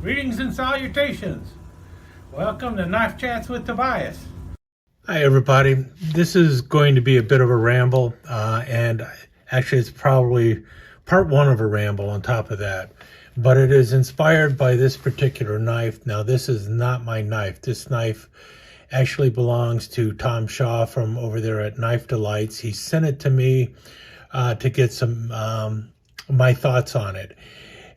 Greetings and salutations. Welcome to Knife Chats with Tobias. Hi, everybody. This is going to be a bit of a ramble, and actually, it's probably part one of a ramble on top of that. But it is inspired by this particular knife. Now, this is not my knife. This knife actually belongs to Tom Shaw from over there at Knife Delights. He sent it to me to get some my thoughts on it.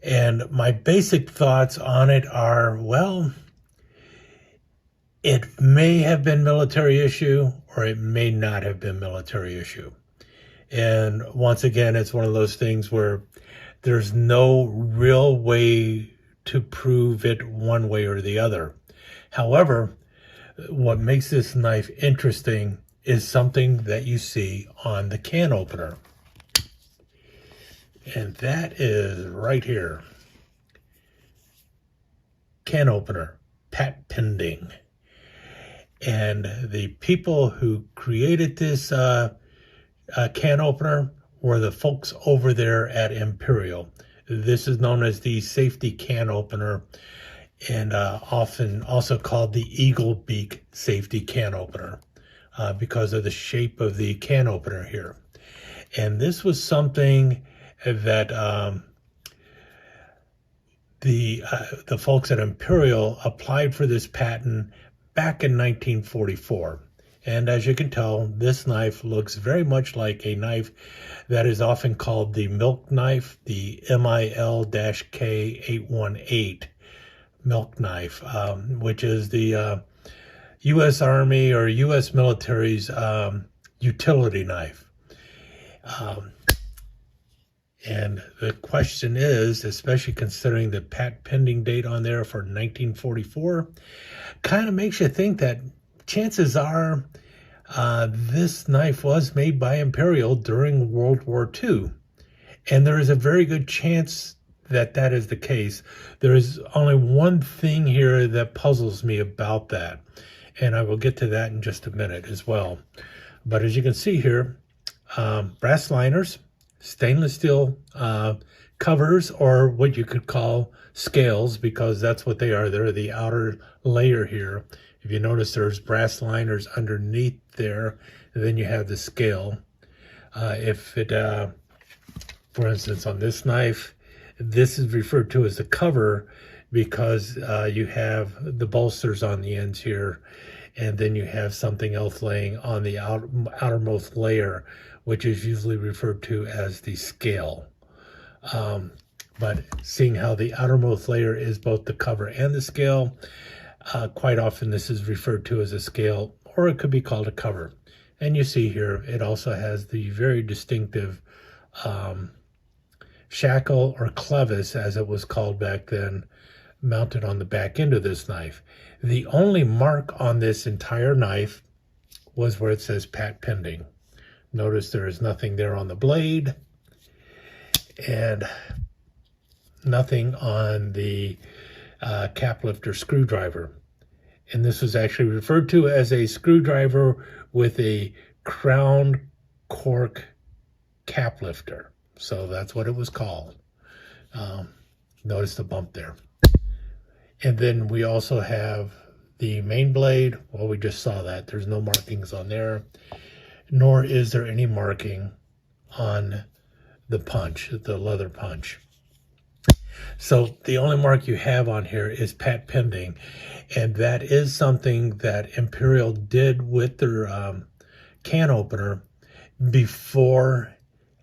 And my basic thoughts on it are, well, it may have been military issue or it may not have been military issue. And once again, it's one of those things where there's no real way to prove it one way or the other. However, what makes this knife interesting is something that you see on the can opener. And that is right here. Can opener, patent pending. And the people who created this can opener were the folks over there at Imperial. This is known as the safety can opener, and often also called the Eagle Beak safety can opener because of the shape of the can opener here. And this was something that the folks at Imperial applied for this patent back in 1944. And as you can tell, this knife looks very much like a knife that is often called the milk knife, the MIL-K818 milk knife, which is the U.S. Army or U.S. military's utility knife. And the question is, especially considering the patent pending date on there for 1944, kind of makes you think that chances are this knife was made by Imperial during World War II. And there is a very good chance that that is the case. There is only one thing here that puzzles me about that. And I will get to that in just a minute as well. But as you can see here, brass liners, stainless steel covers, or what you could call scales, because that's what they are. They're the outer layer here. If you notice, there's brass liners underneath there, and then you have the scale. For instance, on this knife, this is referred to as the cover because you have the bolsters on the ends here, and then you have something else laying on the outermost layer, which is usually referred to as the scale. But seeing how the outermost layer is both the cover and the scale, quite often this is referred to as a scale, or it could be called a cover. And you see here, it also has the very distinctive shackle or clevis, as it was called back then, mounted on the back end of this knife. The only mark on this entire knife was where it says patent pending. Notice there is nothing there on the blade and nothing on the cap lifter screwdriver. And this was actually referred to as a screwdriver with a crown cork cap lifter. So that's what it was called. Notice the bump there. And then we also have the main blade. Well, we just saw that. There's no markings on there, nor is there any marking on the punch, the leather punch. So the only mark you have on here is patent pending, and that is something that Imperial did with their can opener before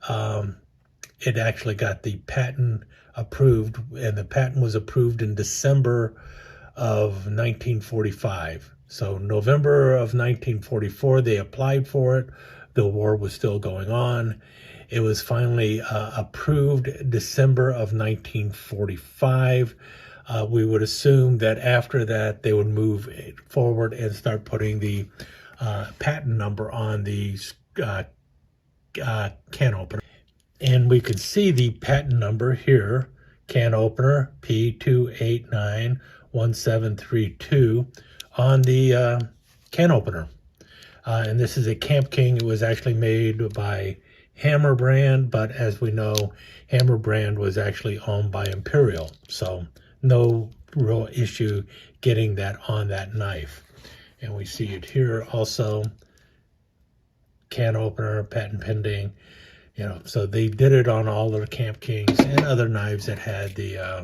it actually got the patent approved, and the patent was approved in December of 1945. So November of 1944, they applied for it. The war was still going on. It was finally approved December of 1945. We would assume that after that, they would move forward and start putting the patent number on the can opener. And we can see the patent number here, can opener P2891732 on the can opener. And this is a Camp King. It was actually made by Hammer brand, but as we know, Hammer brand was actually owned by Imperial. So no real issue getting that on that knife. And we see it here also, can opener, patent pending, you know, so they did it on all of the Camp Kings and other knives that had the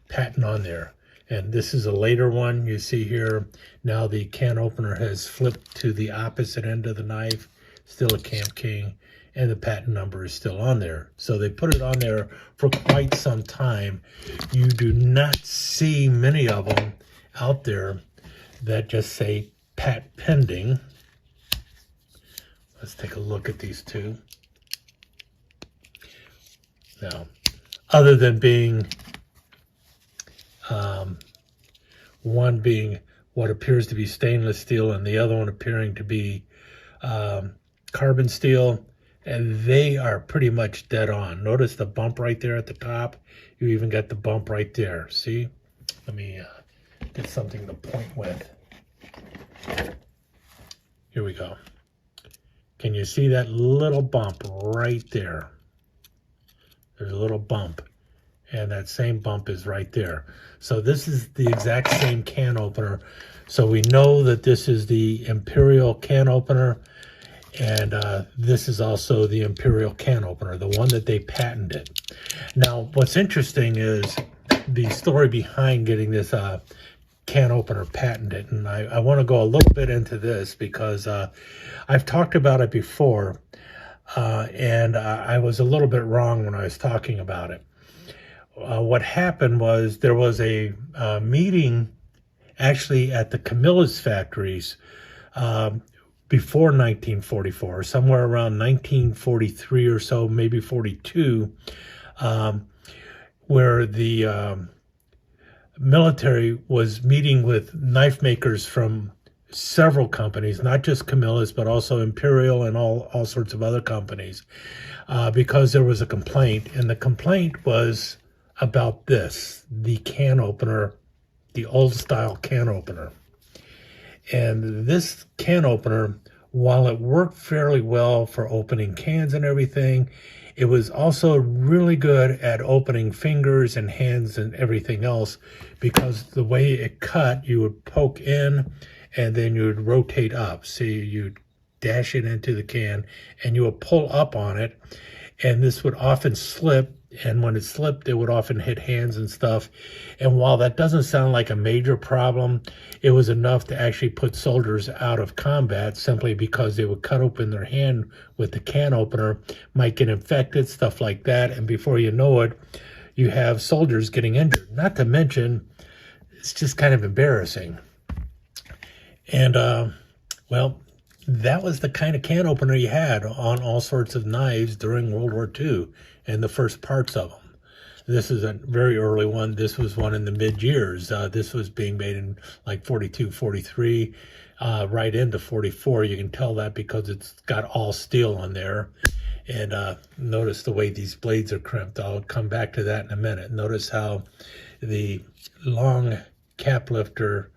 patent on there. And this is a later one. You see here, now the can opener has flipped to the opposite end of the knife, still a Camp King, and the patent number is still on there. So they put it on there for quite some time. You do not see many of them out there that just say patent pending. Let's take a look at these two. Now, other than being one being what appears to be stainless steel and the other one appearing to be carbon steel, and they are pretty much dead on. Notice the bump right there at the top. You even got the bump right there. See? Let me get something to point with. Here we go. Can you see that little bump right there? There's a little bump, and that same bump is right there. So this is the exact same can opener. So we know that this is the Imperial can opener, and this is also the Imperial can opener, the one that they patented. Now, what's interesting is the story behind getting this can opener patented, and I want to go a little bit into this because I've talked about it before, and I was a little bit wrong when I was talking about it. What happened was there was a meeting actually at the Camillus factories before 1944, somewhere around 1943 or so, maybe 42, where the military was meeting with knife makers from several companies, not just Camillus, but also Imperial and all sorts of other companies, because there was a complaint, and the complaint was about this, the can opener, the old style can opener. And this can opener, while it worked fairly well for opening cans and everything, it was also really good at opening fingers and hands and everything else, because the way it cut, you would poke in and then you would rotate up. So you'd dash it into the can and you would pull up on it, and this would often slip. And when it slipped, it would often hit hands and stuff. And while that doesn't sound like a major problem, it was enough to actually put soldiers out of combat, simply because they would cut open their hand with the can opener, might get infected, stuff like that. And before you know it, you have soldiers getting injured. Not to mention, it's just kind of embarrassing. And, well, that was the kind of can opener you had on all sorts of knives during World War II and the first parts of them. This is a very early one. This was one in the mid-years. This was being made in like 42, 43, right into 44. You can tell that because it's got all steel on there. And notice the way these blades are crimped. I'll come back to that in a minute. Notice how the long cap lifter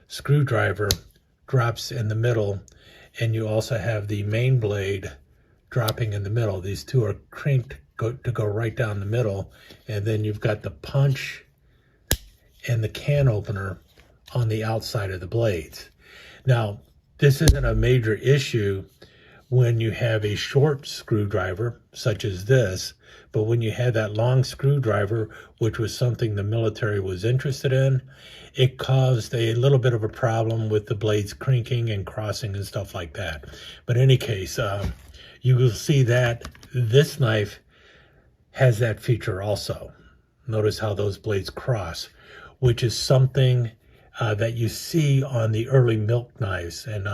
screwdriver drops in the middle, and you also have the main blade dropping in the middle. These two are cranked to go right down the middle, and then you've got the punch and the can opener on the outside of the blades. Now, this isn't a major issue when you have a short screwdriver such as this, but when you had that long screwdriver, which was something the military was interested in, it caused a little bit of a problem with the blades crinking and crossing and stuff like that. But in any case, you will see that this knife has that feature also. Notice how those blades cross, which is something that you see on the early milk knives. And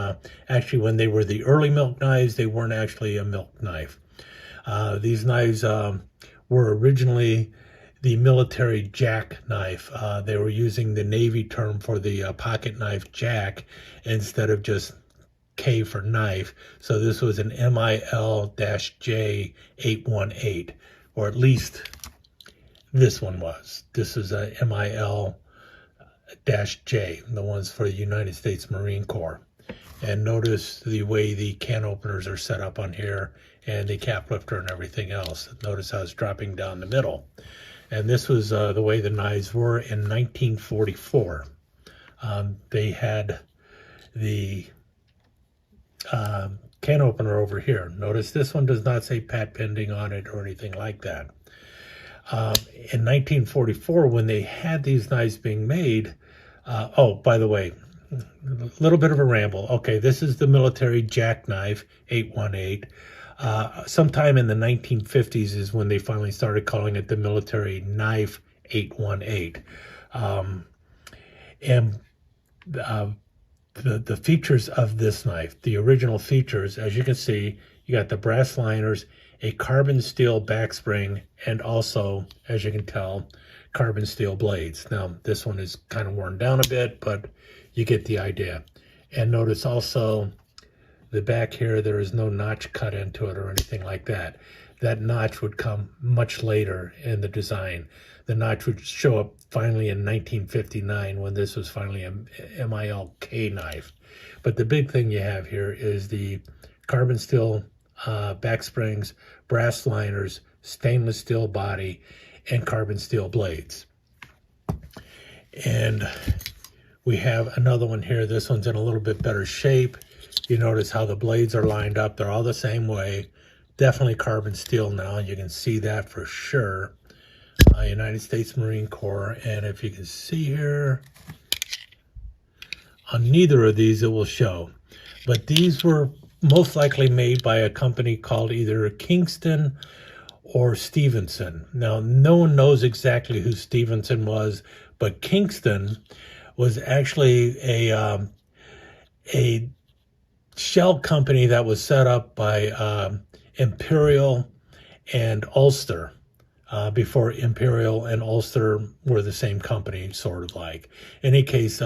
actually, when they were the early milk knives, they weren't actually a milk knife. These knives were originally the military jack knife. They were using the Navy term for the pocket knife jack instead of just K for knife. So this was an MIL-J818, or at least this one was. This is a MIL-J, the ones for the United States Marine Corps. And notice the way the can openers are set up on here and the cap lifter and everything else. Notice how it's dropping down the middle. And this was the way the knives were in 1944. They had the can opener over here. Notice this one does not say Pat Pending on it or anything like that. In 1944, when they had these knives being made, oh, by the way, a little bit of a ramble. Okay, this is the military jackknife 818. Sometime in the 1950s is when they finally started calling it the military knife 818. And the features of this knife, the original features, as you can see, you got the brass liners, a carbon steel back spring, and also, as you can tell, carbon steel blades. Now, this one is kind of worn down a bit, but you get the idea. And notice also the back here, there is no notch cut into it or anything like that. That notch would come much later in the design. The notch would show up finally in 1959 when this was finally a MILK knife. But the big thing you have here is the carbon steel back springs, brass liners, stainless steel body, and carbon steel blades. And we have another one here. This one's in a little bit better shape. You notice how the blades are lined up. They're all the same way. Definitely carbon steel now. You can see that for sure. United States Marine Corps. And if you can see here, on neither of these it will show. But these were most likely made by a company called either Kingston or Stevenson. Now, no one knows exactly who Stevenson was, but Kingston was actually a shell company that was set up by Imperial and Ulster before Imperial and Ulster were the same company, sort of like. In any case,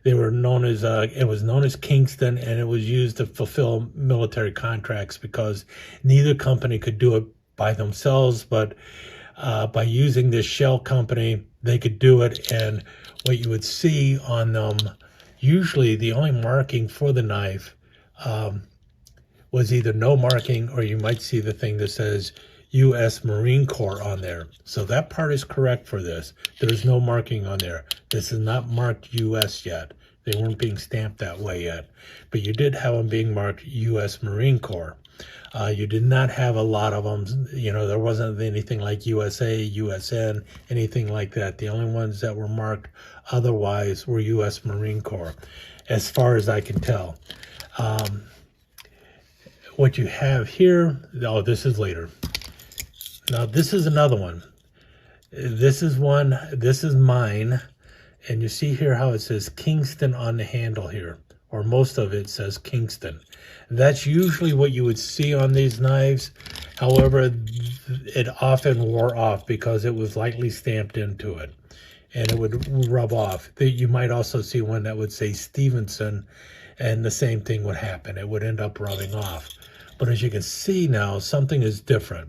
they were known as, it was known as Kingston, and it was used to fulfill military contracts because neither company could do it by themselves, but by using this shell company, they could do it. And what you would see on them, usually the only marking for the knife was either no marking, or you might see the thing that says U.S. Marine Corps on there. So that part is correct for this. There's no marking on there. This is not marked U.S. yet. They weren't being stamped that way yet. But you did have them being marked U.S. Marine Corps. You did not have a lot of them. You know, there wasn't anything like USA, USN, anything like that. The only ones that were marked otherwise were U.S. Marine Corps, as far as I can tell. What you have here, oh, this is later. Now, this is another one. This is one, this is mine. And you see here how it says Kingston on the handle here, or most of it says Kingston. That's usually what you would see on these knives. However, it often wore off because it was lightly stamped into it, and it would rub off. You might also see one that would say Stevenson, and the same thing would happen. It would end up rubbing off. But as you can see now, something is different.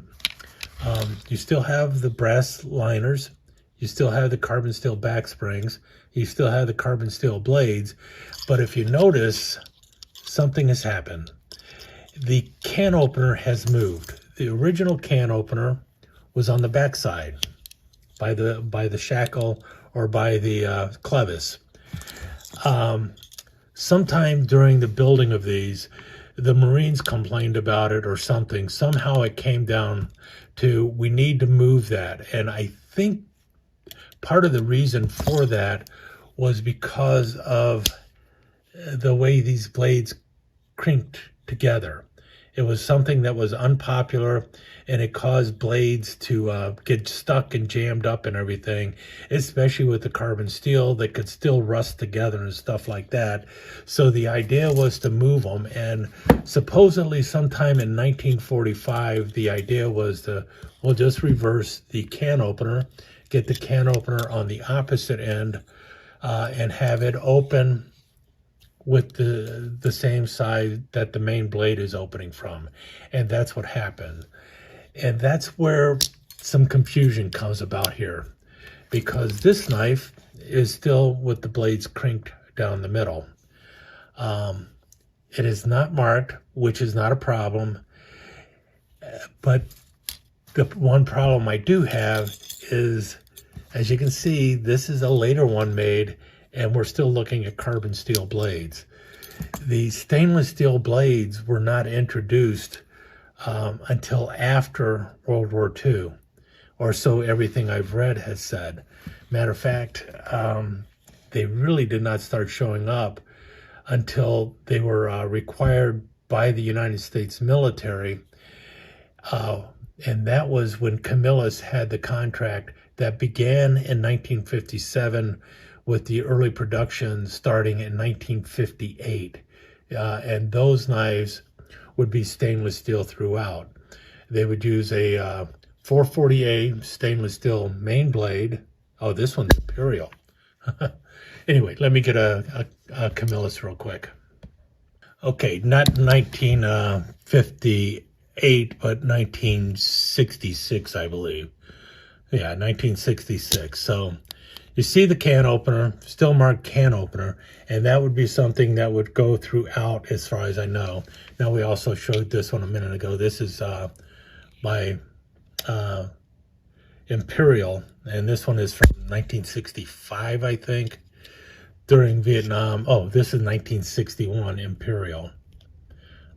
You still have the brass liners. You still have the carbon steel back springs. You still have the carbon steel blades. But if you notice, something has happened. The can opener has moved. The original can opener was on the back side by the shackle or by the clevis. Sometime during the building of these, the Marines complained about it or something. Somehow it came down to, we need to move that. And I think part of the reason for that was because of the way these blades crinked together. It was something that was unpopular, and it caused blades to get stuck and jammed up and everything, especially with the carbon steel that could still rust together and stuff like that. So the idea was to move them, and supposedly sometime in 1945, the idea was to, we'll just reverse the can opener, get the can opener on the opposite end, and have it open with the same side that the main blade is opening from. And that's what happened. And that's where some confusion comes about here, because this knife is still with the blades crinked down the middle. It is not marked, which is not a problem. But the one problem I do have is, as you can see, this is a later one made, and we're still looking at carbon steel blades. The stainless steel blades were not introduced until after World War II, or so everything I've read has said. Matter of fact, they really did not start showing up until they were required by the United States military. And that was when Camillus had the contract that began in 1957 with the early production starting in 1958. And those knives would be stainless steel throughout. They would use a 440A stainless steel main blade. Oh, this one's Imperial. Anyway, let me get a Camillus real quick. Okay, not 1958, but 1966, I believe. Yeah, 1966. So you see the can opener, still marked can opener, and that would be something that would go throughout as far as I know. Now, we also showed this one a minute ago. This is by Imperial, and this one is from 1965, I think, during Vietnam. Oh, this is 1961 Imperial.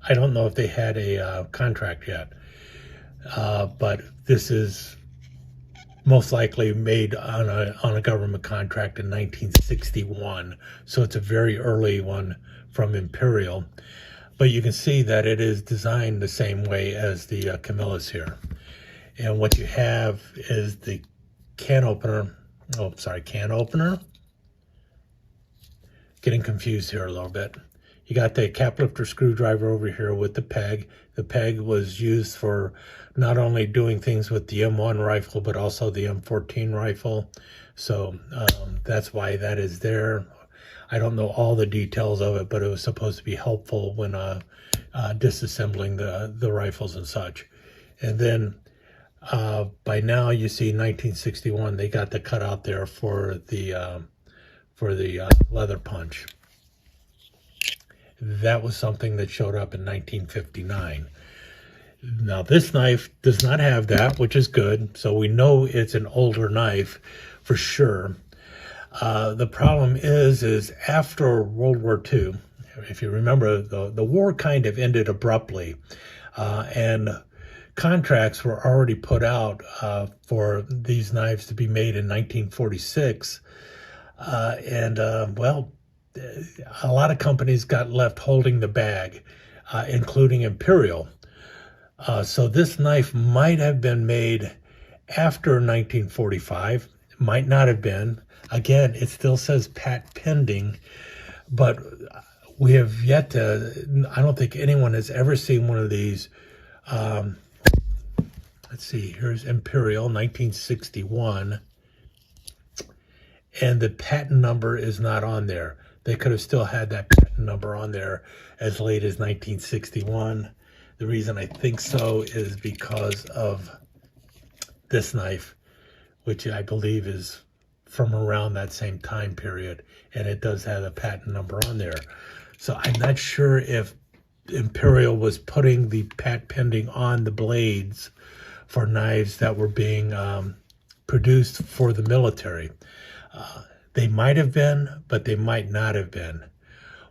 I don't know if they had a contract yet, but this is most likely made on a government contract in 1961. So it's a very early one from Imperial. But you can see that it is designed the same way as the Camillus here. And what you have is the can opener. Oh, sorry, can opener. Getting confused here a little bit. You got the cap lifter screwdriver over here with the peg. The peg was used for not only doing things with the M1 rifle, but also the M14 rifle. So that's why that is there. I don't know all the details of it, but it was supposed to be helpful when disassembling the rifles and such. And then by now you see 1961, they got the cutout there for the leather punch. That was something that showed up in 1959. Now this knife does not have that, which is good. So we know it's an older knife for sure. The problem is after World War II, if you remember, the war kind of ended abruptly, and contracts were already put out for these knives to be made in 1946. Well, a lot of companies got left holding the bag, including Imperial. So this knife might have been made after 1945, might not have been. Again, it still says patent pending, but we have yet to, I don't think anyone has ever seen one of these. Let's see, here's Imperial 1961. And the patent number is not on there. They could have still had that patent number on there as late as 1961. The reason I think so is because of this knife, which I believe is from around that same time period, and it does have a patent number on there. So I'm not sure if Imperial was putting the patent pending on the blades for knives that were being produced for the military. They might have been, but they might not have been.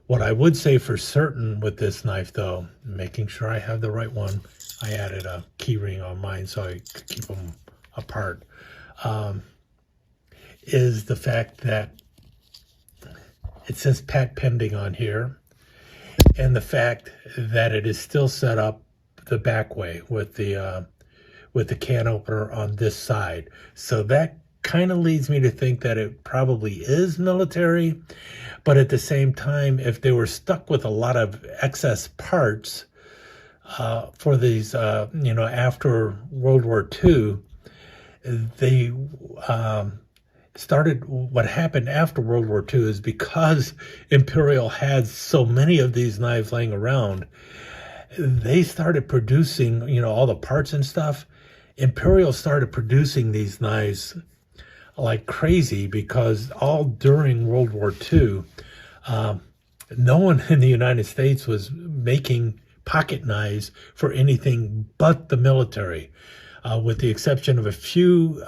What I would say for certain with this knife, though, making sure I have the right one, I added a key ring on mine so I could keep them apart, is the fact that it says patent pending on here, and the fact that it is still set up the back way with the can opener on this side. So that kind of leads me to think that it probably is military, but at the same time, if they were stuck with a lot of excess parts for these, after World War II, they started, what happened after World War II is because Imperial had so many of these knives laying around, they started producing, all the parts and stuff. Imperial started producing these knives like crazy because all during World War II, no one in the United States was making pocket knives for anything but the military, with the exception of a few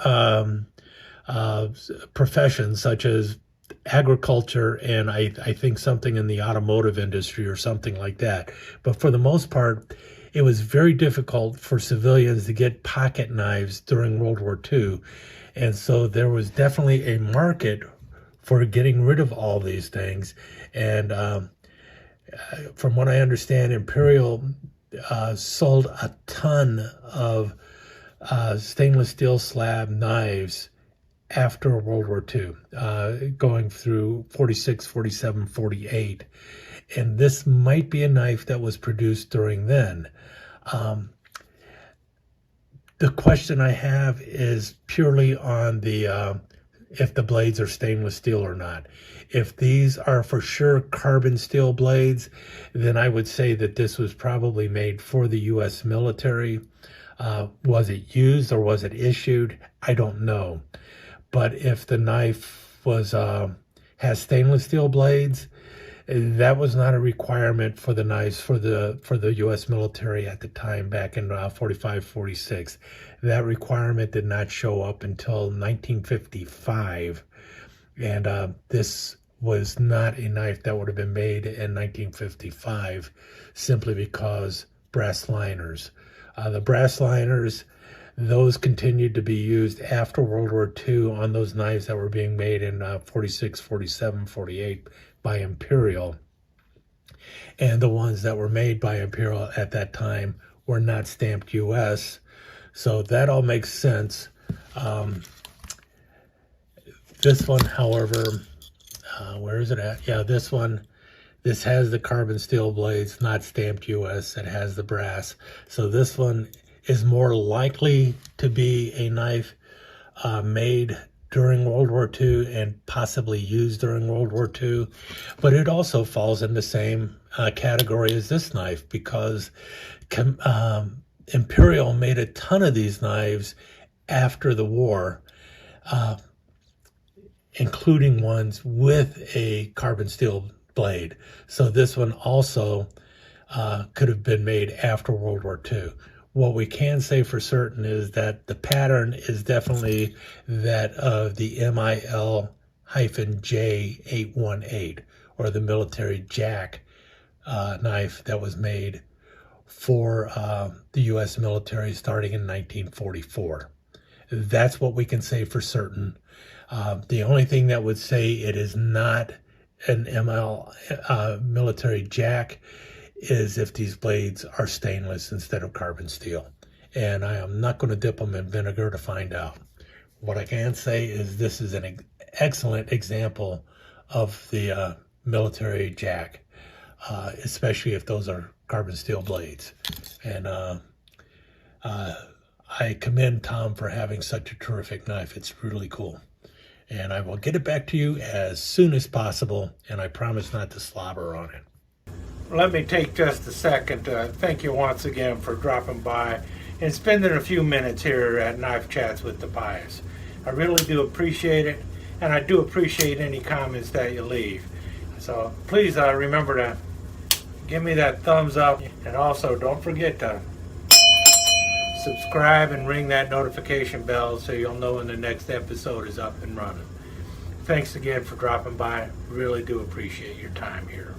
professions such as agriculture and I think something in the automotive industry or something like that. But for the most part, it was very difficult for civilians to get pocket knives during World War II. And so there was definitely a market for getting rid of all these things. And from what I understand, Imperial sold a ton of stainless steel slab knives after World War II, going through 46, 47, 48. And this might be a knife that was produced during then. The question I have is purely on the if the blades are stainless steel or not. If these are for sure carbon steel blades, then I would say that this was probably made for the U.S. military. Was it used or was it issued? I don't know. But if the knife was has stainless steel blades, that was not a requirement for the knives for the U.S. military at the time back in 45, 46. That requirement did not show up until 1955, and this was not a knife that would have been made in 1955, simply because brass liners. The brass liners, those continued to be used after World War II on those knives that were being made in 46, 47, 48 by Imperial. And the ones that were made by Imperial at that time were not stamped U.S. So that all makes sense. This one, however, where is it at? Yeah, this one. This has the carbon steel blades, not stamped U.S. It has the brass. So this one is more likely to be a knife made during World War II and possibly used during World War II. But it also falls in the same category as this knife, because Imperial made a ton of these knives after the war, including ones with a carbon steel blade. So this one also could have been made after World War II. What we can say for certain is that the pattern is definitely that of the MIL-J818, or the military jack knife that was made for the U.S. military starting in 1944. That's what we can say for certain. The only thing that would say it is not an ML military jack is if these blades are stainless instead of carbon steel. And I am not going to dip them in vinegar to find out. What I can say is this is an excellent example of the military jack, especially if those are carbon steel blades. And I commend Tom for having such a terrific knife. It's really cool. And I will get it back to you as soon as possible, and I promise not to slobber on it. Let me take just a second to thank you once again for dropping by and spending a few minutes here at Knife Chats with Tobias. I really do appreciate it, and I do appreciate any comments that you leave. So please remember to give me that thumbs up, and also don't forget to subscribe and ring that notification bell so you'll know when the next episode is up and running. Thanks again for dropping by. Really do appreciate your time here.